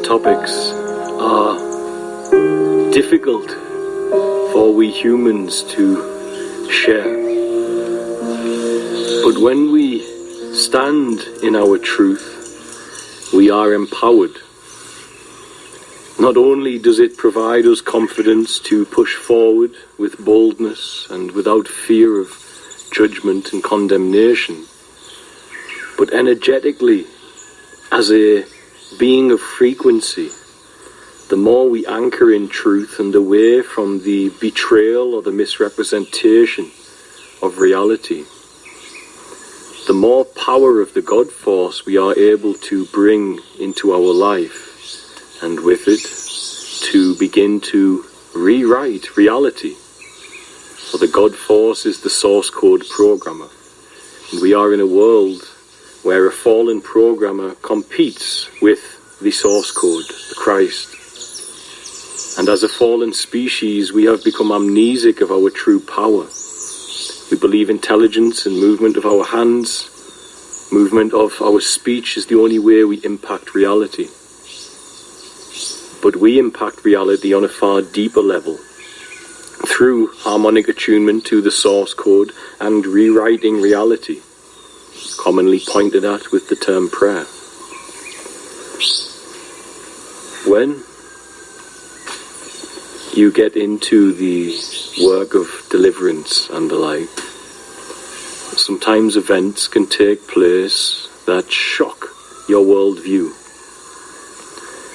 topics are difficult for we humans to share. But when we stand in our truth, we are empowered. Not only does it provide us confidence to push forward with boldness and without fear of judgment and condemnation, but energetically, as a being of frequency, the more we anchor in truth and away from the betrayal or the misrepresentation of reality, the more power of the God force we are able to bring into our life, and with it, to begin to rewrite reality. For the God force is the source code programmer, and we are in a world where a fallen programmer competes with the source code, the Christ. And as a fallen species, we have become amnesic of our true power. We believe intelligence and movement of our hands, movement of our speech is the only way we impact reality. But we impact reality on a far deeper level, through harmonic attunement to the source code and rewriting reality, commonly pointed at with the term prayer. When you get into the work of deliverance and the like, sometimes events can take place that shock your worldview.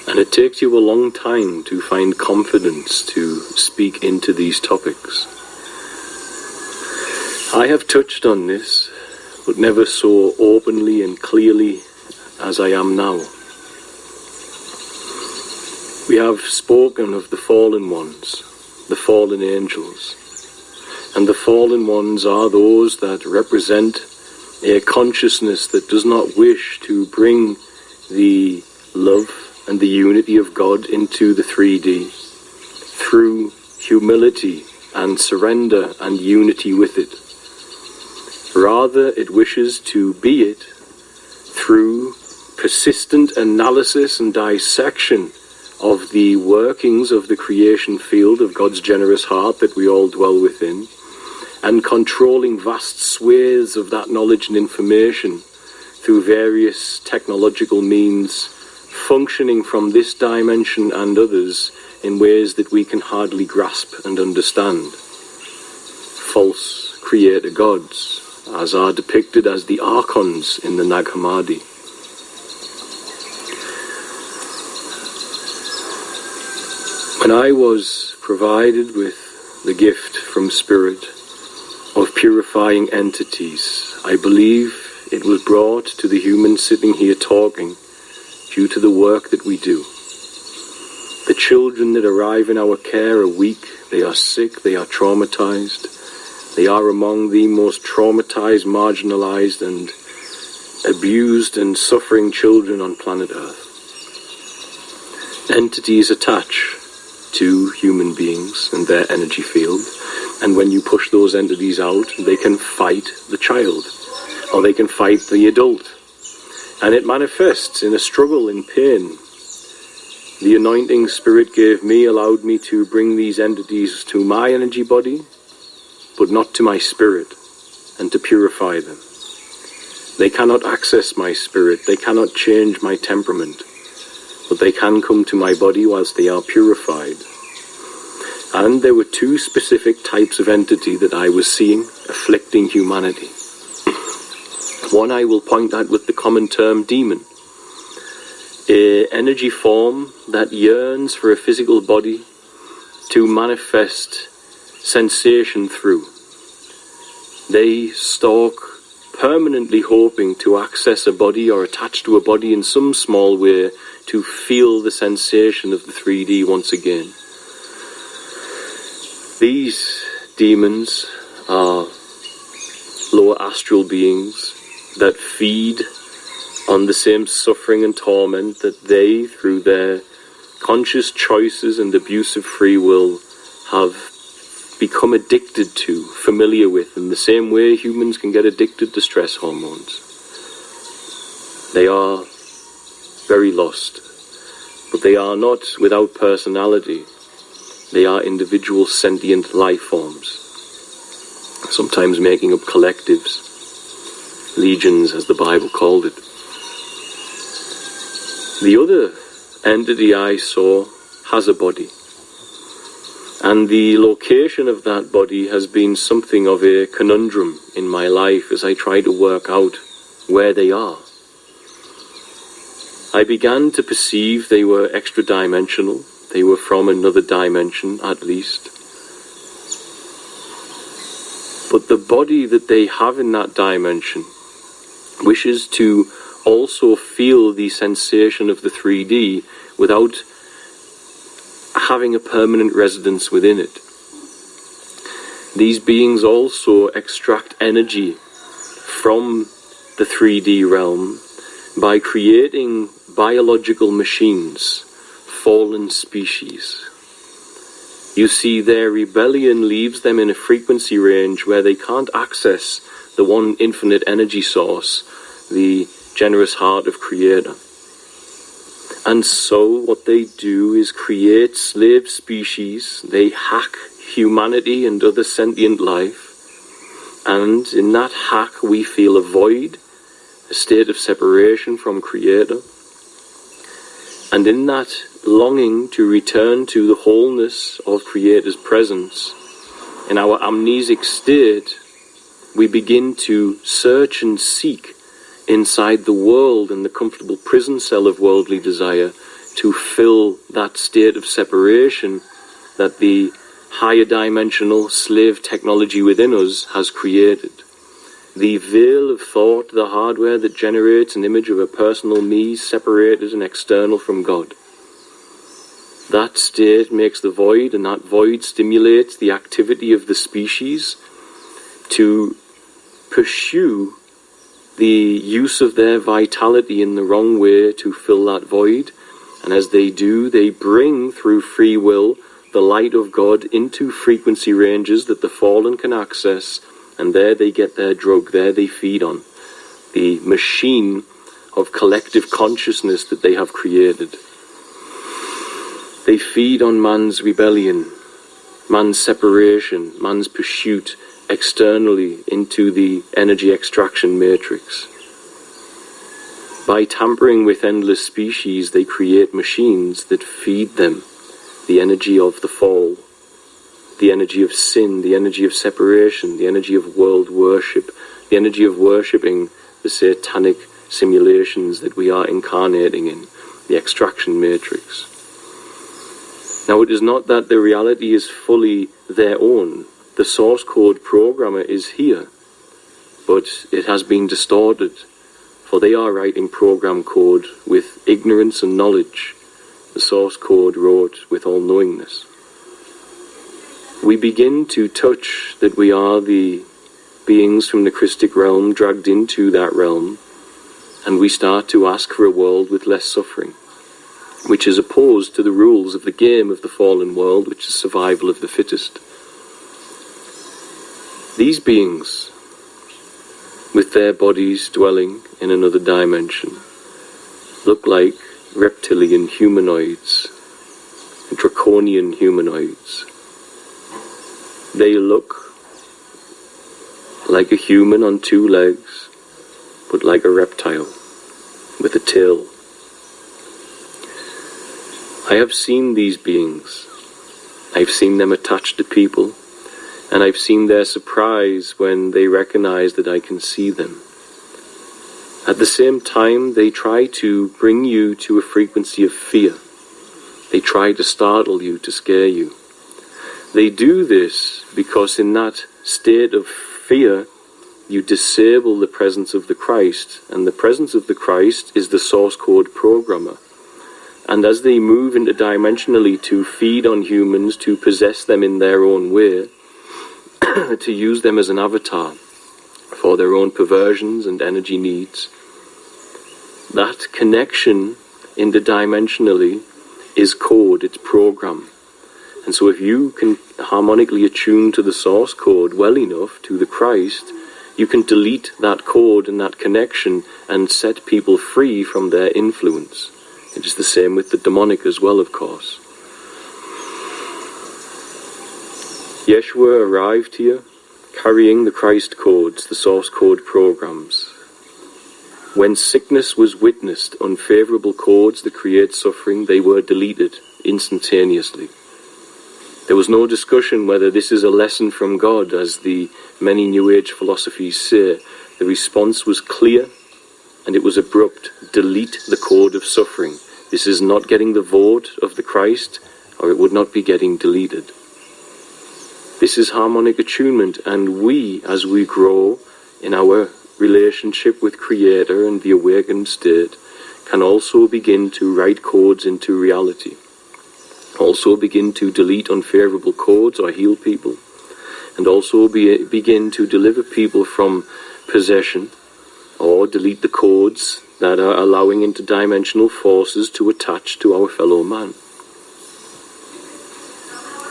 And it takes you a long time to find confidence to speak into these topics. I have touched on this, but never so openly and clearly as I am now. We have spoken of the fallen ones, the fallen angels. And the fallen ones are those that represent a consciousness that does not wish to bring the love and the unity of God into the 3D through humility and surrender and unity with it. Rather, it wishes to be it through persistent analysis and dissection of the workings of the creation field of God's generous heart that we all dwell within, and controlling vast swathes of that knowledge and information through various technological means, functioning from this dimension and others in ways that we can hardly grasp and understand. False creator gods, as are depicted as the archons in the Nag Hammadi. When I was provided with the gift from Spirit of purifying entities, I believe it was brought to the humans sitting here talking due to the work that we do. The children that arrive in our care are weak, they are sick, they are traumatized. They are among the most traumatized, marginalized, and abused and suffering children on planet Earth. Entities attach to human beings and their energy field, and when you push those entities out, they can fight the child, or they can fight the adult. And it manifests in a struggle, in pain. The anointing Spirit gave me allowed me to bring these entities to my energy body, but not to my spirit, and to purify them. They cannot access my spirit, they cannot change my temperament, but they can come to my body whilst they are purified. And there were two specific types of entity that I was seeing afflicting humanity. One I will point out with the common term demon. An energy form that yearns for a physical body to manifest sensation through. They stalk permanently hoping to access a body or attach to a body in some small way to feel the sensation of the 3D once again. These demons are lower astral beings that feed on the same suffering and torment that they, through their conscious choices and abuse of free will, have become addicted to, familiar with, in the same way humans can get addicted to stress hormones. They are very lost, but they are not without personality. They are individual sentient life forms, sometimes making up collectives, legions as the Bible called it. The other entity I saw has a body, and the location of that body has been something of a conundrum in my life as I try to work out where they are. I began to perceive they were extra-dimensional. They were from another dimension, at least. But the body that they have in that dimension wishes to also feel the sensation of the 3D without having a permanent residence within it. These beings also extract energy from the 3D realm by creating biological machines, fallen species. You see, their rebellion leaves them in a frequency range where they can't access the one infinite energy source, the generous heart of Creator. And so what they do is create slave species. They hack humanity and other sentient life. And in that hack we feel a void, a state of separation from Creator. And in that longing to return to the wholeness of Creator's presence, in our amnesic state, we begin to search and seek inside the world and the comfortable prison cell of worldly desire to fill that state of separation that the higher dimensional slave technology within us has created. The veil of thought, the hardware that generates an image of a personal me separated and external from God. That state makes the void, and that void stimulates the activity of the species to pursue the use of their vitality in the wrong way to fill that void. And as they do, they bring through free will the light of God into frequency ranges that the fallen can access, and there they get their drug, there they feed on the machine of collective consciousness that they have created. They feed on man's rebellion, man's separation, man's pursuit externally into the energy extraction matrix. By tampering with endless species, they create machines that feed them the energy of the fall, the energy of sin, the energy of separation, the energy of world worship, the energy of worshipping the satanic simulations that we are incarnating in, the extraction matrix. Now, it is not that the reality is fully their own. The source code programmer is here, but it has been distorted, for they are writing program code with ignorance and knowledge. The source code wrote with all-knowingness. We begin to touch that we are the beings from the Christic realm dragged into that realm, and we start to ask for a world with less suffering, which is opposed to the rules of the game of the fallen world, which is survival of the fittest. These beings, with their bodies dwelling in another dimension, look like reptilian humanoids, draconian humanoids. They look like a human on two legs, but like a reptile with a tail. I have seen these beings. I've seen them attached to people, and I've seen their surprise when they recognize that I can see them. At the same time, they try to bring you to a frequency of fear. They try to startle you, to scare you. They do this because in that state of fear, you disable the presence of the Christ, and the presence of the Christ is the source code programmer. And as they move interdimensionally to feed on humans, to possess them in their own way, to use them as an avatar for their own perversions and energy needs, that connection interdimensionally is code, it's program. And so if you can harmonically attune to the source code well enough, to the Christ, you can delete that code and that connection and set people free from their influence. It is the same with the demonic as well, of course. Yeshua arrived here carrying the Christ codes, the source code programs. When sickness was witnessed, unfavorable codes that create suffering, they were deleted instantaneously. There was no discussion whether this is a lesson from God, as the many New Age philosophies say. The response was clear and it was abrupt. Delete the code of suffering. This is not getting the vote of the Christ, or it would not be getting deleted. This is harmonic attunement, and we, as we grow in our relationship with Creator and the awakened state, can also begin to write codes into reality. Also begin to delete unfavorable codes or heal people, and also begin to deliver people from possession, or delete the codes that are allowing interdimensional forces to attach to our fellow man.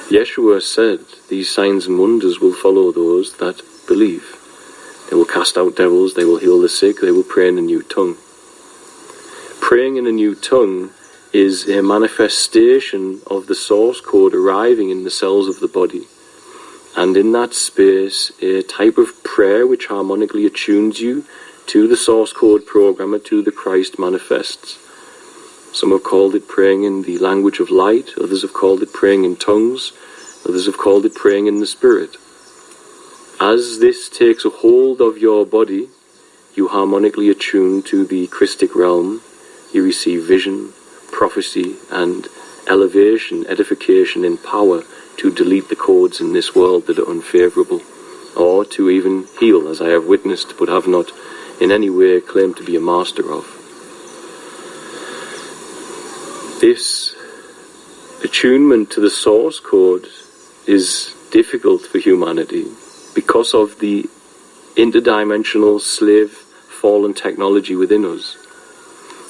Yeshua said, these signs and wonders will follow those that believe. They will cast out devils, they will heal the sick, they will pray in a new tongue. Praying in a new tongue is a manifestation of the source code arriving in the cells of the body. And in that space, a type of prayer which harmonically attunes you to the source code programmer, to the Christ, manifests. Some have called it praying in the language of light, others have called it praying in tongues, others have called it praying in the Spirit. As this takes a hold of your body, you harmonically attune to the Christic realm. You receive vision, prophecy, and elevation, edification in power to delete the codes in this world that are unfavorable, or to even heal, as I have witnessed but have not in any way claimed to be a master of. This attunement to the source code is difficult for humanity because of the interdimensional slave fallen technology within us.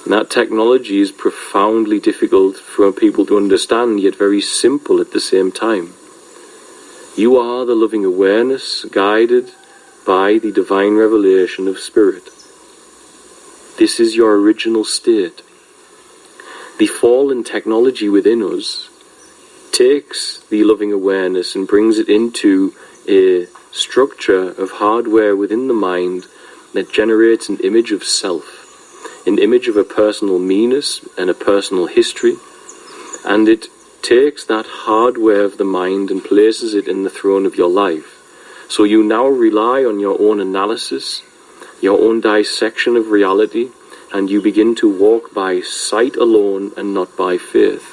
And that technology is profoundly difficult for people to understand, yet very simple at the same time. You are the loving awareness guided by the divine revelation of Spirit. This is your original state. The fallen technology within us takes the loving awareness and brings it into a structure of hardware within the mind that generates an image of self, an image of a personal meanness and a personal history, and it takes that hardware of the mind and places it in the throne of your life. So you now rely on your own analysis, your own dissection of reality, and you begin to walk by sight alone and not by faith.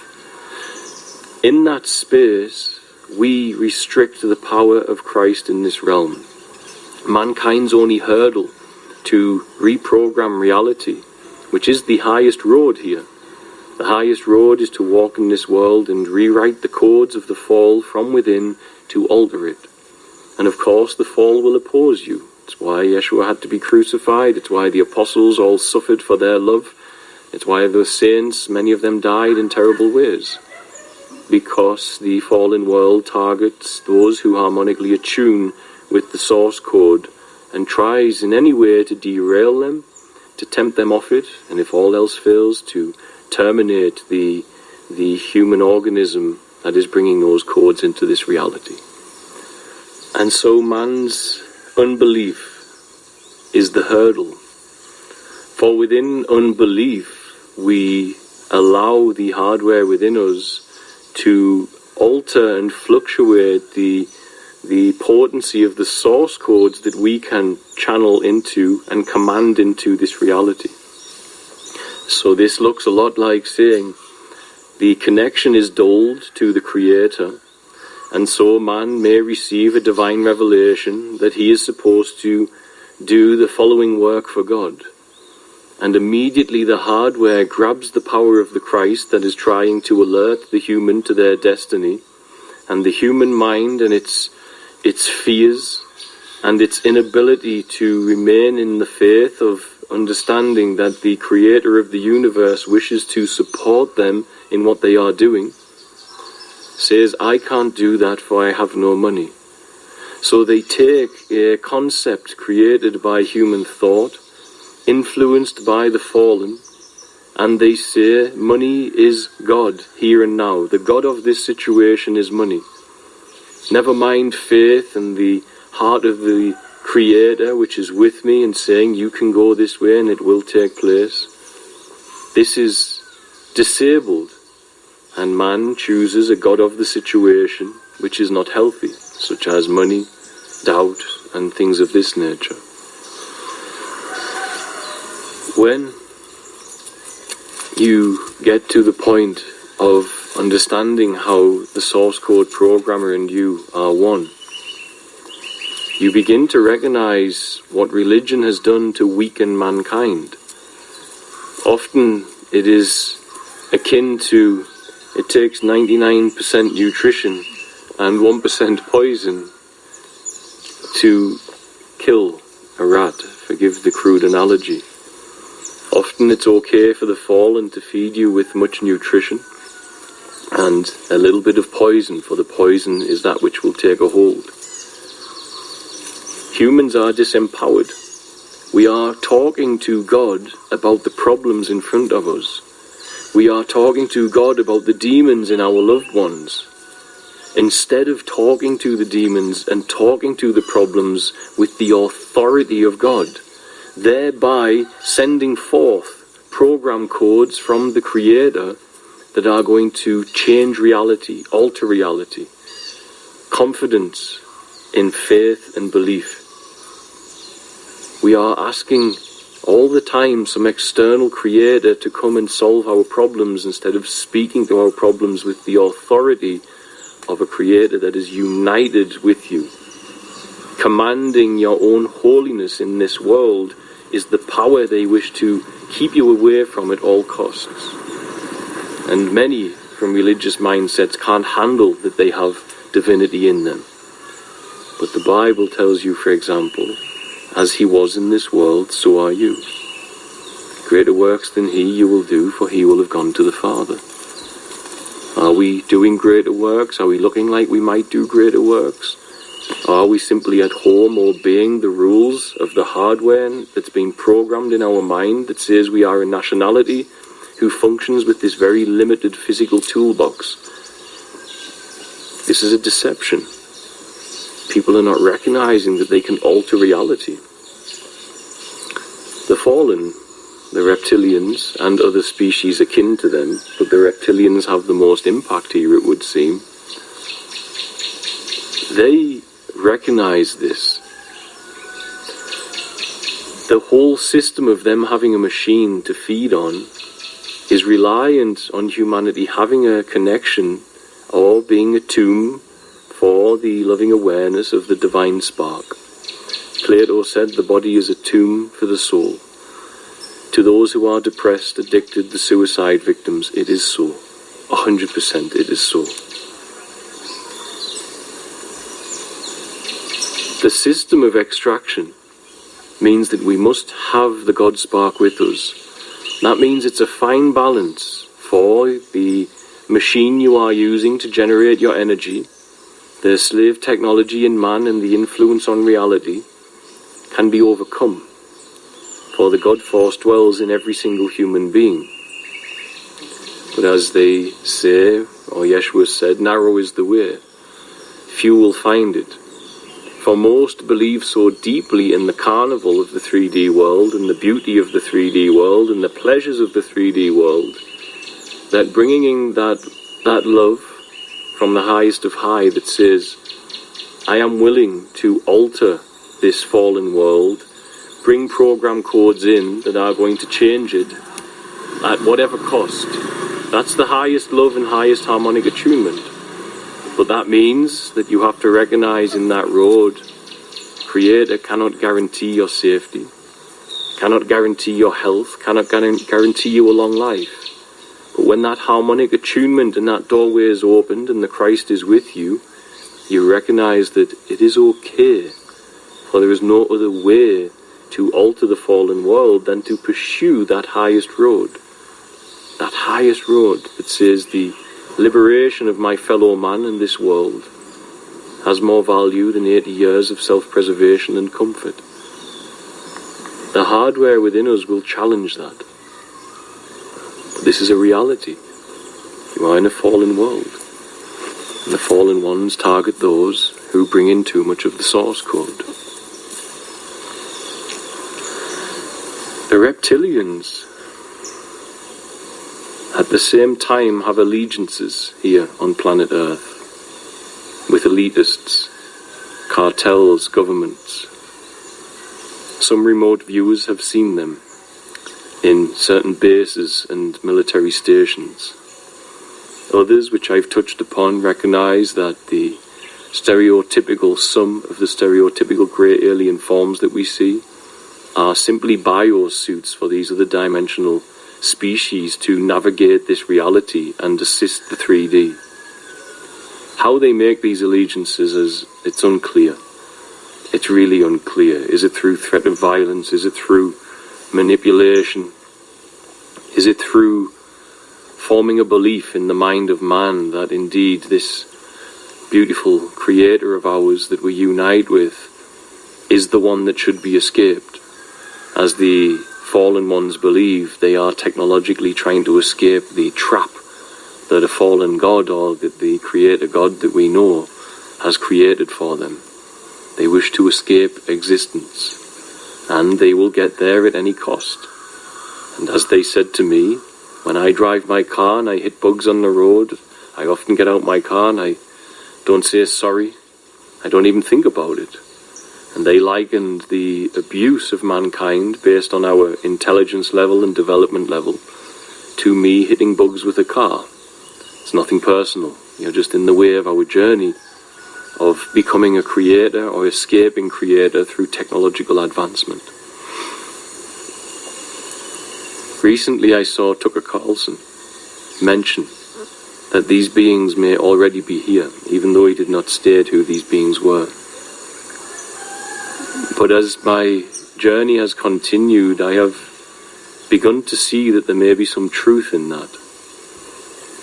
In that space, we restrict the power of Christ in this realm. Mankind's only hurdle to reprogram reality, which is the highest road here. The highest road is to walk in this world and rewrite the codes of the fall from within to alter it. And of course the fall will oppose you. It's why Yeshua had to be crucified. It's why the apostles all suffered for their love. It's why the saints, many of them died in terrible ways. Because the fallen world targets those who harmonically attune with the source code and tries in any way to derail them, to tempt them off it, and if all else fails, to terminate the human organism that is bringing those codes into this reality. And so man's unbelief is the hurdle. For within unbelief, we allow the hardware within us to alter and fluctuate the potency of the source codes that we can channel into and command into this reality. So this looks a lot like saying the connection is dulled to the Creator, and so man may receive a divine revelation that he is supposed to do the following work for God. And immediately the hardware grabs the power of the Christ that is trying to alert the human to their destiny, and the human mind and its fears and its inability to remain in the faith of understanding that the Creator of the universe wishes to support them in what they are doing, says, I can't do that for I have no money. So they take a concept created by human thought, influenced by the fallen, and they say money is God here and now. The God of this situation is money. Never mind faith and the heart of the Creator which is with me and saying you can go this way and it will take place. This is disabled, and man chooses a God of the situation which is not healthy, such as money, doubt, and things of this nature. When you get to the point of understanding how the source code programmer and you are one, you begin to recognize what religion has done to weaken mankind. Often it is akin to, it takes 99% nutrition and 1% poison to kill a rat, forgive the crude analogy. Often it's okay for the fallen to feed you with much nutrition and a little bit of poison, for the poison is that which will take a hold. Humans are disempowered. We are talking to God about the problems in front of us. We are talking to God about the demons in our loved ones, instead of talking to the demons and talking to the problems with the authority of God, thereby sending forth program codes from the Creator that are going to change reality, alter reality. Confidence in faith and belief. We are asking all the time some external Creator to come and solve our problems instead of speaking to our problems with the authority of a Creator that is united with you. Commanding your own holiness in this world is the power they wish to keep you away from at all costs. And many from religious mindsets can't handle that they have divinity in them. But the Bible tells you, for example, as he was in this world, so are you. Greater works than he you will do, for he will have gone to the Father. Are we doing greater works? Are we looking like we might do greater works? Are we simply at home obeying the rules of the hardware that's been programmed in our mind that says we are a nationality who functions with this very limited physical toolbox? This is a deception. People are not recognizing that they can alter reality. The fallen, the reptilians, and other species akin to them, but the reptilians have the most impact here, it would seem. They recognize this. The whole system of them having a machine to feed on is reliant on humanity having a connection or being a tomb for the loving awareness of the divine spark. Plato said the body is a tomb for the soul. To those who are depressed, addicted, the suicide victims, it is so. 100% it is so. The system of extraction means that we must have the God spark with us. That means it's a fine balance for the machine you are using to generate your energy. The slave technology in man and the influence on reality can be overcome, for the God force dwells in every single human being. But as they say, or Yeshua said, narrow is the way. Few will find it. For most believe so deeply in the carnival of the 3D world and the beauty of the 3D world and the pleasures of the 3D world, that bringing in that love from the highest of high that says, I am willing to alter this fallen world, bring program codes in that are going to change it at whatever cost. That's the highest love and highest harmonic attunement. But that means that you have to recognize in that road, Creator cannot guarantee your safety, cannot guarantee your health, cannot guarantee you a long life. But when that harmonic attunement and that doorway is opened and the Christ is with you, you recognize that it is okay, for there is no other way to alter the fallen world than to pursue that highest road. That highest road that says the liberation of my fellow man in this world has more value than 80 years of self-preservation and comfort. The hardware within us will challenge that. This is a reality. You are in a fallen world. And the fallen ones target those who bring in too much of the source code. The reptilians, at the same time, have allegiances here on planet Earth, with elitists, cartels, governments. Some remote viewers have seen them in certain bases and military stations. Others, which I've touched upon, recognize that the stereotypical, some of the stereotypical grey alien forms that we see are simply biosuits for these other dimensional species to navigate this reality and assist the 3D. How they make these allegiances it's unclear. It's really unclear. Is it through threat of violence? Is it through manipulation? Is it through forming a belief in the mind of man that indeed this beautiful creator of ours that we unite with is the one that should be escaped? As the fallen ones believe, they are technologically trying to escape the trap that a fallen god, or that the creator god that we know, has created for them. They wish to escape existence, and they will get there at any cost. And as they said to me, when I drive my car and I hit bugs on the road, I often get out my car and I don't say sorry. I don't even think about it. And they likened the abuse of mankind based on our intelligence level and development level to me hitting bugs with a car. It's nothing personal. You're just in the way of our journey of becoming a creator or escaping creator through technological advancement. Recently I saw Tucker Carlson mention that these beings may already be here, even though he did not state who these beings were. But as my journey has continued, I have begun to see that there may be some truth in that.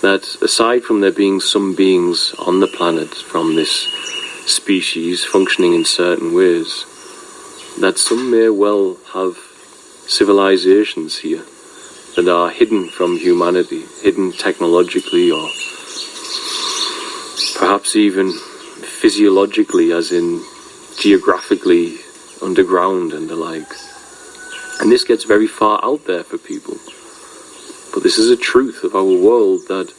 That aside from there being some beings on the planet from this species functioning in certain ways, that some may well have civilizations here that are hidden from humanity, hidden technologically or perhaps even physiologically, as in geographically underground and the like. And this gets very far out there for people. But this is a truth of our world, that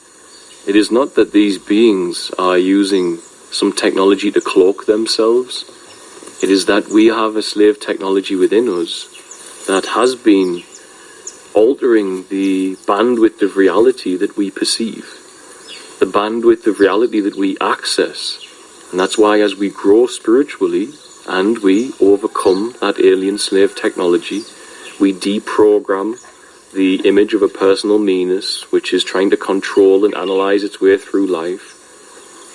it is not that these beings are using some technology to cloak themselves. It is that we have a slave technology within us that has been altering the bandwidth of reality that we perceive, the bandwidth of reality that we access. And that's why as we grow spiritually and we overcome that alien slave technology, we deprogram the image of a personal meanness which is trying to control and analyze its way through life.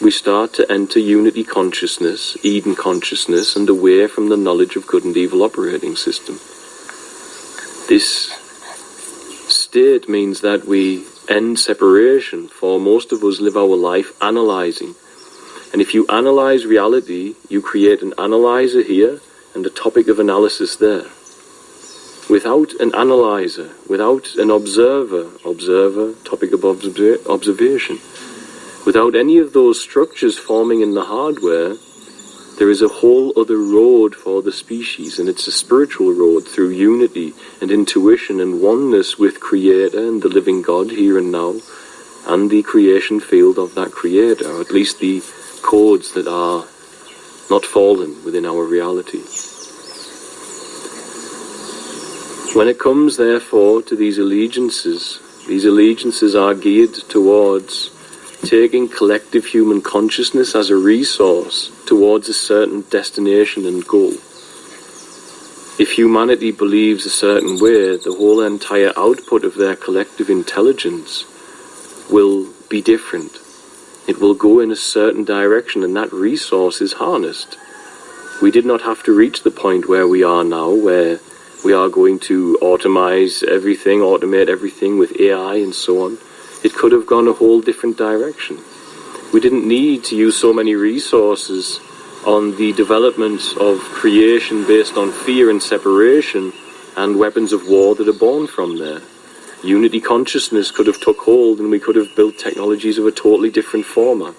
We start to enter unity consciousness, Eden consciousness, and away from the knowledge of good and evil operating system. This state means that we end separation, for most of us live our life analyzing. And if you analyze reality, you create an analyzer here and a topic of analysis there. Without an analyzer, without an observer, topic of observation, without any of those structures forming in the hardware, there is a whole other road for the species, and it's a spiritual road through unity and intuition and oneness with Creator and the living God here and now, and the creation field of that Creator, or at least the codes that are not fallen within our reality. When it comes, therefore, to these allegiances are geared towards taking collective human consciousness as a resource towards a certain destination and goal. If humanity believes a certain way, the whole entire output of their collective intelligence will be different. It will go in a certain direction, and that resource is harnessed. We did not have to reach the point where we are now, where we are going to automate everything with AI and so on. It could have gone a whole different direction. We didn't need to use so many resources on the development of creation based on fear and separation and weapons of war that are born from there. Unity consciousness could have took hold and we could have built technologies of a totally different format.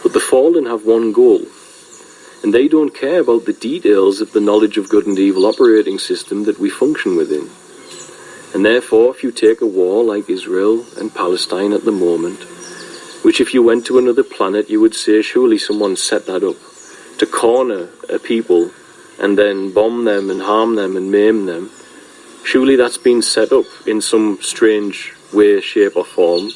But the fallen have one goal, and they don't care about the details of the knowledge of good and evil operating system that we function within. And therefore, if you take a war like Israel and Palestine at the moment, which if you went to another planet you would say surely someone set that up to corner a people and then bomb them and harm them and maim them, surely that's been set up in some strange way, shape or form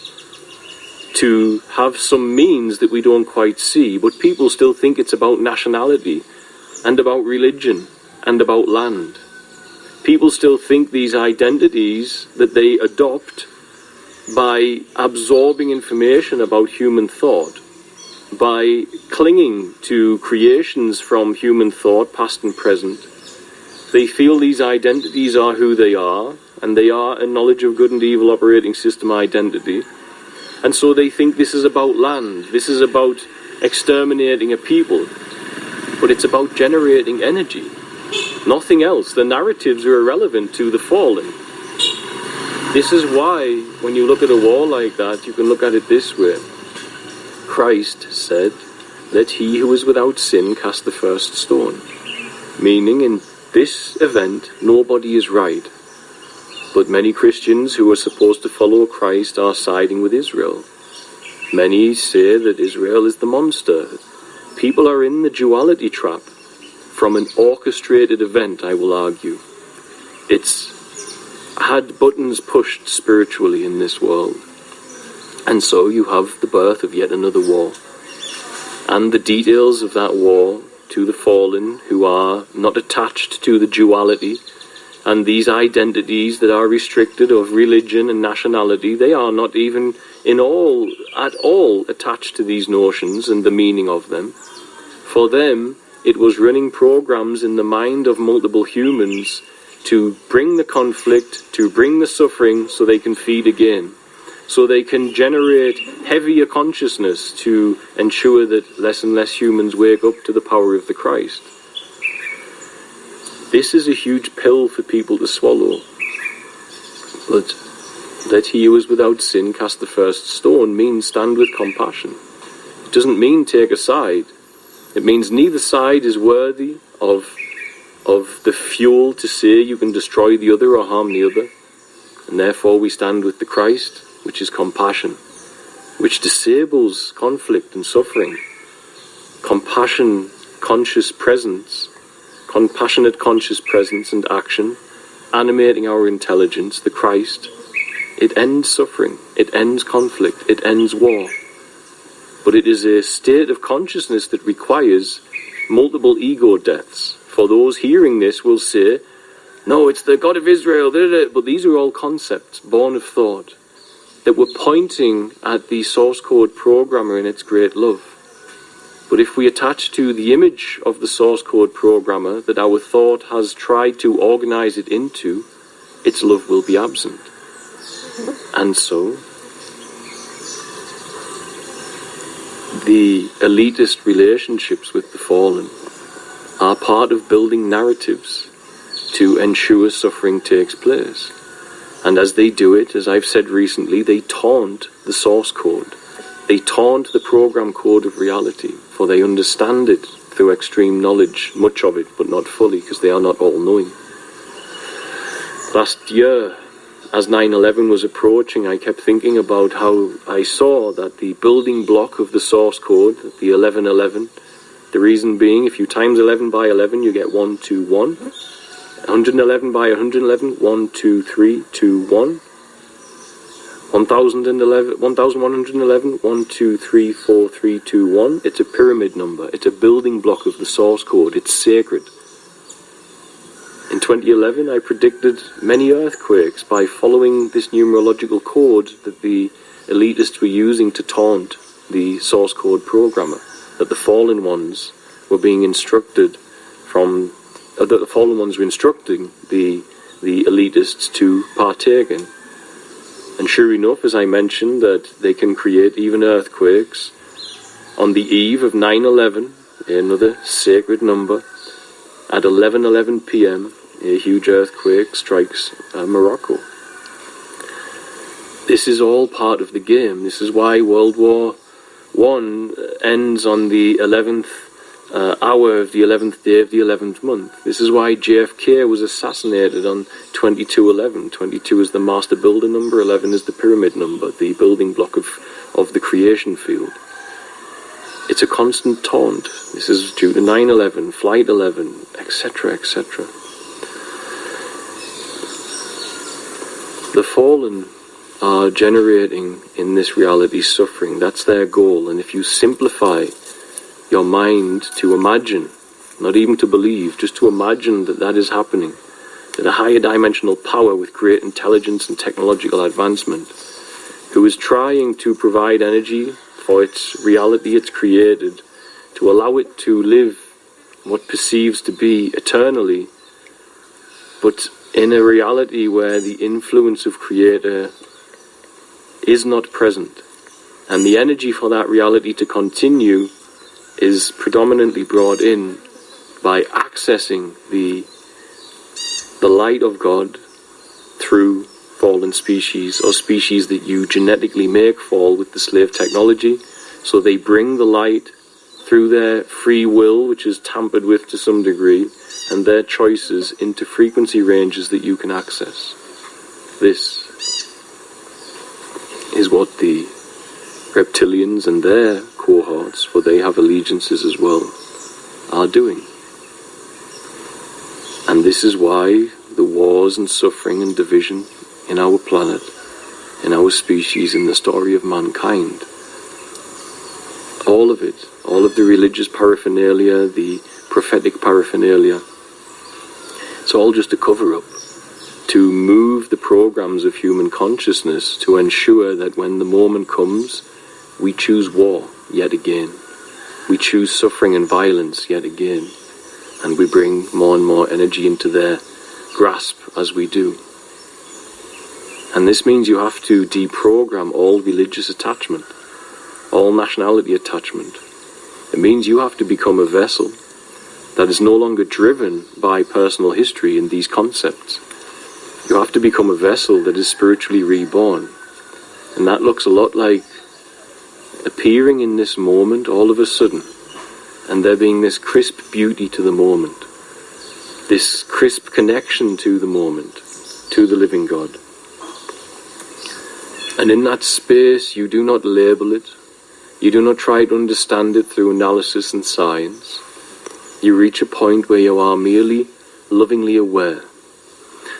to have some means that we don't quite see, but people still think it's about nationality and about religion and about land. People still think these identities that they adopt by absorbing information about human thought, by clinging to creations from human thought, past and present, they feel these identities are who they are, and they are a knowledge of good and evil operating system identity. And so they think this is about land, this is about exterminating a people, but it's about generating energy. Nothing else. The narratives are irrelevant to the fallen. This is why, when you look at a war like that, you can look at it this way. Christ said, "Let he who is without sin cast the first stone." Meaning, in this event, nobody is right. But many Christians who are supposed to follow Christ are siding with Israel. Many say that Israel is the monster. People are in the duality trap from an orchestrated event, I will argue. It's had buttons pushed spiritually in this world. And so you have the birth of yet another war. And the details of that war to the fallen who are not attached to the duality and these identities that are restricted of religion and nationality, they are not even at all attached to these notions and the meaning of them. For them, it was running programs in the mind of multiple humans to bring the conflict, to bring the suffering so they can feed again. So they can generate heavier consciousness to ensure that less and less humans wake up to the power of the Christ. This is a huge pill for people to swallow. But let he who is without sin cast the first stone means stand with compassion. It doesn't mean take a side. It means neither side is worthy of the fuel to say you can destroy the other or harm the other. And therefore we stand with the Christ, which is compassion, which disables conflict and suffering. Compassion, conscious presence, compassionate conscious presence and action, animating our intelligence, the Christ, it ends suffering, it ends conflict, it ends war. But it is a state of consciousness that requires multiple ego deaths. For those hearing this will say, no, it's the God of Israel, but these are all concepts born of thought that were pointing at the source code programmer in its great love. But if we attach to the image of the source code programmer that our thought has tried to organize it into, its love will be absent. And so, the elitist relationships with the fallen are part of building narratives to ensure suffering takes place. And as they do it, as I've said recently, they taunt the source code. They taunt the program code of reality, for they understand it through extreme knowledge, much of it, but not fully, because they are not all-knowing. Last year, as 9/11 was approaching, I kept thinking about how I saw that the building block of the source code, the 1111, the reason being, if you times 11 by 11, you get 1, 2, 1. 111 by 111, 1, 2, 3, 2, 1. 1111, 1, 2, 3, 4, 3, 2, 1. It's a pyramid number. It's a building block of the source code. It's sacred. In 2011, I predicted many earthquakes by following this numerological code that the elitists were using to taunt the source code programmer, that the fallen ones were being instructed from, that the fallen ones were instructing the elitists to partake in. And sure enough, as I mentioned, that they can create even earthquakes on the eve of 9/11, another sacred number, at 11:11 p.m., a huge earthquake strikes Morocco. This is all part of the game. This is why World War I ends on the 11th hour of the 11th day of the 11th month. This is why JFK was assassinated on 2211. 22 is the master builder number, 11 is the pyramid number, the building block of the creation field. It's a constant taunt. This is due to 9/11, Flight 11, etc., etc. The fallen are generating in this reality suffering. That's their goal. And if you simplify your mind to imagine, not even to believe, just to imagine that that is happening, that a higher dimensional power with great intelligence and technological advancement, who is trying to provide energy for its reality it's created, to allow it to live what perceives to be eternally, but in a reality where the influence of Creator is not present, and the energy for that reality to continue is predominantly brought in by accessing the light of God through fallen species, or species that you genetically make fall with the slave technology. So they bring the light through their free will, which is tampered with to some degree, and their choices into frequency ranges that you can access. This is what the reptilians and their cohorts, for they have allegiances as well, are doing. And this is why the wars and suffering and division in our planet, in our species, in the story of mankind, all of it, all of the religious paraphernalia, the prophetic paraphernalia, it's all just a cover-up to move the programs of human consciousness to ensure that when the moment comes, we choose war yet again. We choose suffering and violence yet again. And we bring more and more energy into their grasp as we do. And this means you have to deprogram all religious attachment, all nationality attachment. It means you have to become a vessel that is no longer driven by personal history in these concepts. You have to become a vessel that is spiritually reborn. And that looks a lot like appearing in this moment all of a sudden, and there being this crisp beauty to the moment, this crisp connection to the moment, to the living God. And in that space, you do not label it, you do not try to understand it through analysis and science. You reach a point where you are merely lovingly aware.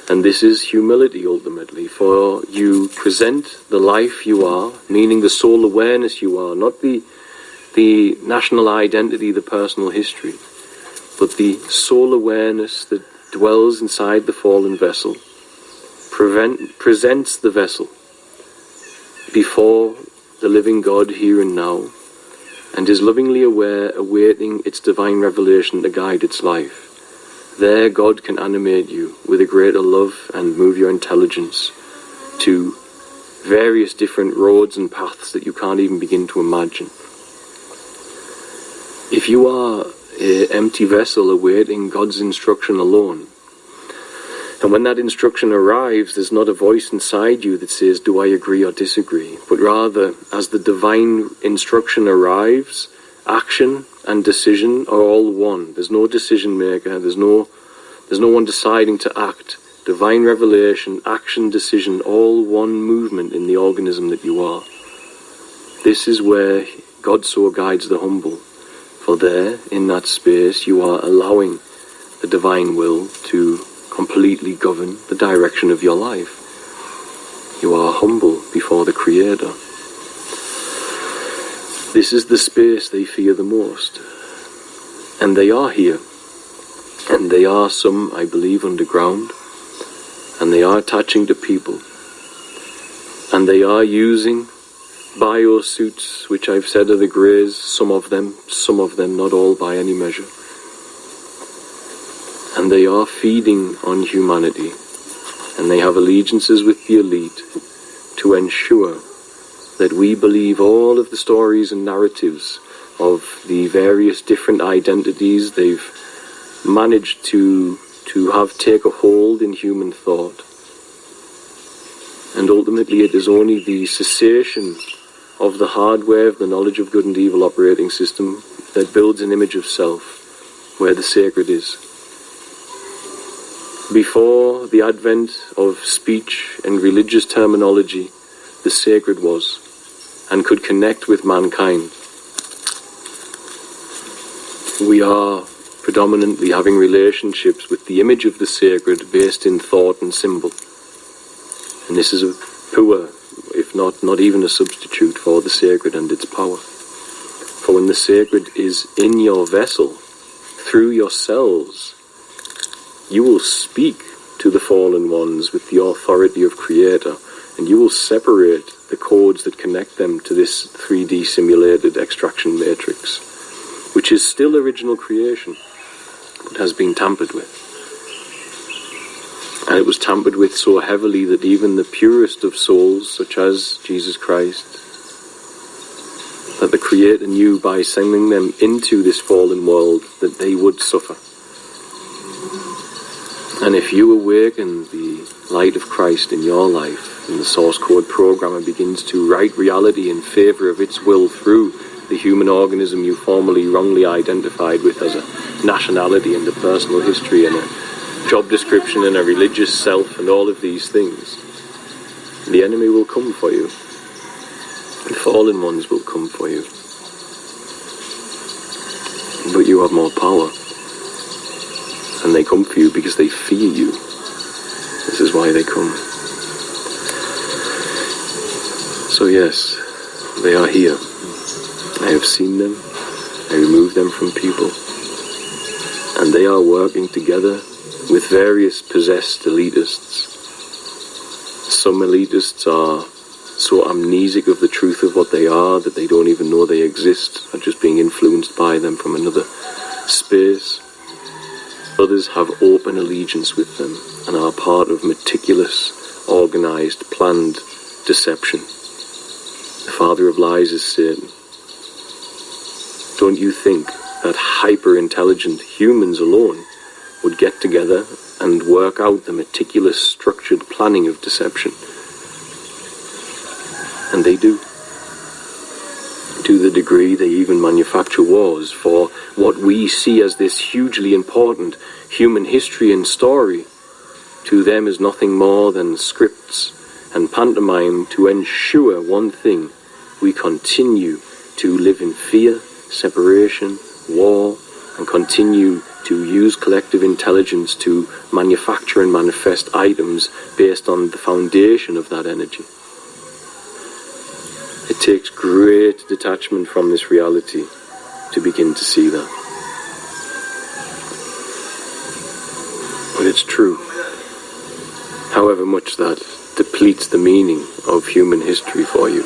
And this is humility ultimately, for you present the life you are, meaning the soul awareness you are, not the national identity, the personal history, but the soul awareness that dwells inside the fallen vessel, presents the vessel before the living God here and now, and is lovingly aware, awaiting its divine revelation to guide its life. There God can animate you with a greater love and move your intelligence to various different roads and paths that you can't even begin to imagine. If you are an empty vessel awaiting God's instruction alone, and when that instruction arrives, there's not a voice inside you that says, do I agree or disagree? But rather, as the divine instruction arrives, action and decision are all one. There's no decision maker, there's no one deciding to act. Divine revelation, action, decision, all one movement in the organism that you are. This is where God so guides the humble. For there, in that space, you are allowing the divine will to completely govern the direction of your life. You are humble before the Creator. This is the space they fear the most. And they are here. And they are some, I believe, underground. And they are attaching to people. And they are using biosuits, which I've said are the greys, some of them, not all by any measure. And they are feeding on humanity. And they have allegiances with the elite to ensure that we believe all of the stories and narratives of the various different identities they've managed to to have take a hold in human thought. And ultimately it is only the cessation of the hardware of the knowledge of good and evil operating system that builds an image of self where the sacred is. Before the advent of speech and religious terminology, the sacred was and could connect with mankind. We are predominantly having relationships with the image of the sacred based in thought and symbol. And this is a poor, if not even a substitute for the sacred and its power. For when the sacred is in your vessel, through your cells, you will speak to the fallen ones with the authority of Creator, and you will separate the codes that connect them to this 3D simulated extraction matrix, which is still original creation, but has been tampered with. And it was tampered with so heavily that even the purest of souls, such as Jesus Christ, that the Creator knew by sending them into this fallen world that they would suffer. And if you awaken the light of Christ in your life, and the source code programmer begins to write reality in favor of its will through the human organism you formerly wrongly identified with as a nationality and a personal history and a job description and a religious self and all of these things, the enemy will come for you. The fallen ones will come for you. But you have more power. And they come for you because they fear you. This is why they come. So yes, they are here. I have seen them. I remove them from people. And they are working together with various possessed elitists. Some elitists are so amnesic of the truth of what they are that they don't even know they exist, are just being influenced by them from another space. Others have open allegiance with them and are part of meticulous, organized, planned deception. The father of lies is Satan. Don't you think that hyper-intelligent humans alone would get together and work out the meticulous, structured planning of deception? And they do. To the degree they even manufacture wars for what we see as this hugely important human history and story. To them is nothing more than scripts and pantomime to ensure one thing: we continue to live in fear, separation, war, and continue to use collective intelligence to manufacture and manifest items based on the foundation of that energy. It takes great detachment from this reality to begin to see that. But it's true. However much that depletes the meaning of human history for you.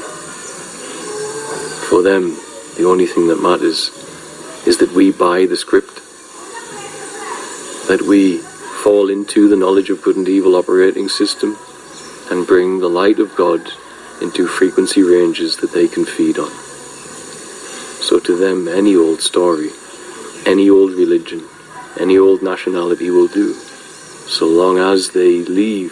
For them, the only thing that matters is that we buy the script, that we fall into the knowledge of good and evil operating system and bring the light of God into frequency ranges that they can feed on. So to them, any old story, any old religion, any old nationality will do, so long as they leave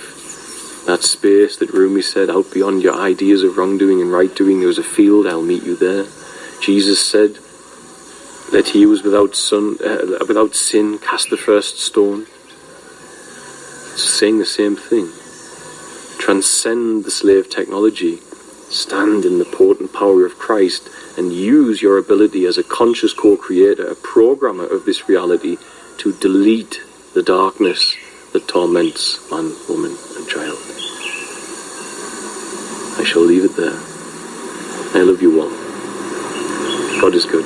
that space that Rumi said, out beyond your ideas of wrongdoing and right doing, there's a field, I'll meet you there. Jesus said, let he who is without sin cast the first stone. It's saying the same thing. Transcend the slave technology, stand in the potent power of Christ, and use your ability as a conscious co-creator, a programmer of this reality, to delete the darkness that torments man, woman, and child. I shall leave it there. I love you all. God is good.